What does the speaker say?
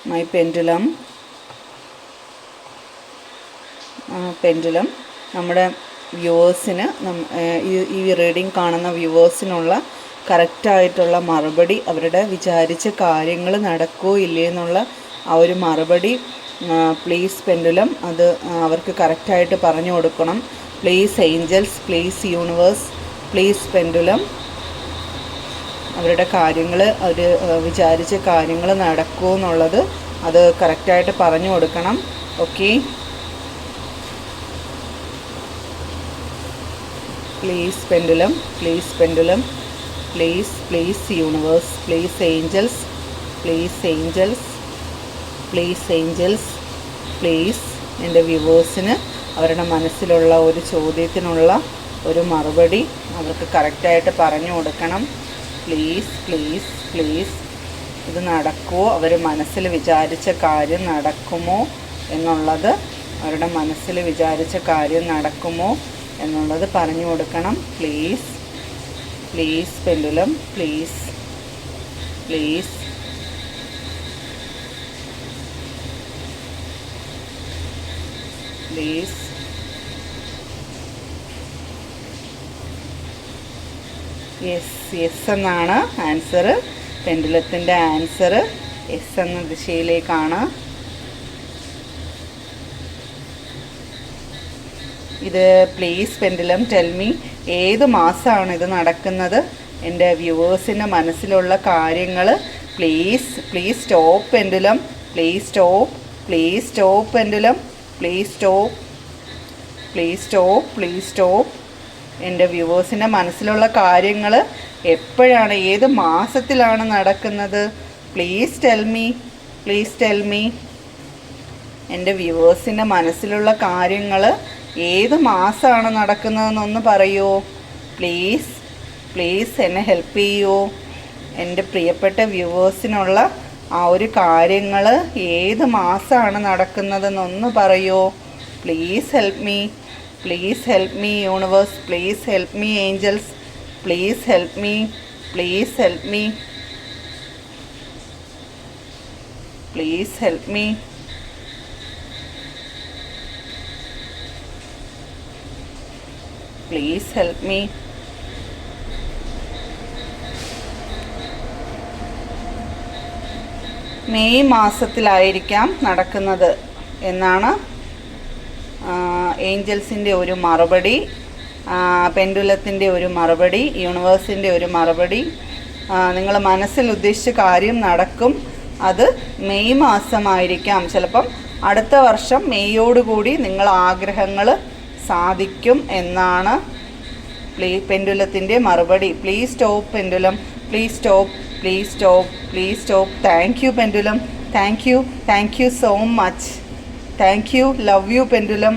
My pendulum നമ്മുടെ വ്യൂവേഴ്സിന് ഈ reading കാണുന്ന വ്യൂവേഴ്സിനുള്ള കറക്റ്റായിട്ടുള്ള മറുപടി, അവരുടെ വിചാരിച്ച കാര്യങ്ങൾ നടക്കുമോ ഇല്ലേ എന്നുള്ള ആ ഒരു മറുപടി പ്ലീസ് പെൻഡുലം അത് അവർക്ക് കറക്റ്റായിട്ട് പറഞ്ഞു കൊടുക്കണം. Please angels, please universe, please pendulum അവരുടെ കാര്യങ്ങൾ, അവർ വിചാരിച്ച കാര്യങ്ങൾ നടക്കുമോ എന്നുള്ളത് അത് കറക്റ്റായിട്ട് പറഞ്ഞു കൊടുക്കണം. Okay, please pendulum, please pendulum, please universe, please angels, please എൻ്റെ വ്യൂവേഴ്സിന് അവരുടെ മനസ്സിലുള്ള ഒരു ചോദ്യത്തിനുള്ള ഒരു മറുപടി അവർക്ക് കറക്റ്റായിട്ട് പറഞ്ഞു കൊടുക്കണം. പ്ലീസ് ഇത് നടക്കുമോ, അവർ മനസ്സിൽ വിചാരിച്ച കാര്യം നടക്കുമോ എന്നുള്ളത്, അവരുടെ മനസ്സിൽ വിചാരിച്ച കാര്യം നടക്കുമോ എന്നുള്ളത് പറഞ്ഞു കൊടുക്കണം. പ്ലീസ് പെൻഡുലം, പ്ലീസ് യെസ് എന്നാണ് ആൻസർ. പെൻഡുലത്തിൻ്റെ ആൻസർ യെസ് എന്ന ദിശയിലേക്കാണ്. ഇത് പ്ലീസ് പെൻഡുലം ടെൽ മീ, ഏത് മാസമാണ് ഇത് നടക്കുന്നത്? എൻ്റെ വ്യൂവേഴ്സിൻ്റെ മനസ്സിലുള്ള കാര്യങ്ങൾ please stop pendulum, please stop pendulum, please stop. എൻ്റെ വ്യൂവേഴ്സിൻ്റെ മനസ്സിലുള്ള കാര്യങ്ങൾ എപ്പോഴാണ്, ഏത് മാസത്തിലാണ് നടക്കുന്നത്? Please tell me. എൻ്റെ വ്യൂവേഴ്സിൻ്റെ മനസ്സിലുള്ള കാര്യങ്ങൾ ഏത് മാസമാണ് നടക്കുന്നതെന്നൊന്ന് പറയുമോ? പ്ലീസ് എന്നെ ഹെൽപ്പ് ചെയ്യുമോ? എൻ്റെ പ്രിയപ്പെട്ട വ്യൂവേഴ്സിനുള്ള ആ ഒരു കാര്യങ്ങൾ ഏത് മാസമാണ് നടക്കുന്നതെന്നൊന്ന് പറയുമോ? Please help me universe, please help me angels, please help me. Please help me. May മാസത്തിലായിരിക്കാം നടക്കുന്നത് എന്നാണ് ഏഞ്ചൽസിൻ്റെ ഒരു മറുപടി, പെൻഡുലത്തിൻ്റെ ഒരു മറുപടി, യൂണിവേഴ്സിൻ്റെ ഒരു മറുപടി. നിങ്ങൾ മനസ്സിൽ ഉദ്ദേശിച്ച കാര്യം നടക്കും. അത് മെയ് മാസമായിരിക്കാം. ചിലപ്പം അടുത്ത വർഷം മെയ്യോടുകൂടി നിങ്ങൾ ആഗ്രഹങ്ങൾ സാധിക്കും എന്നാണ് പെൻഡുലത്തിൻ്റെ മറുപടി. Please stop pendulum, please stop. Thank you pendulum, thank you so much. Thank you, love you pendulum.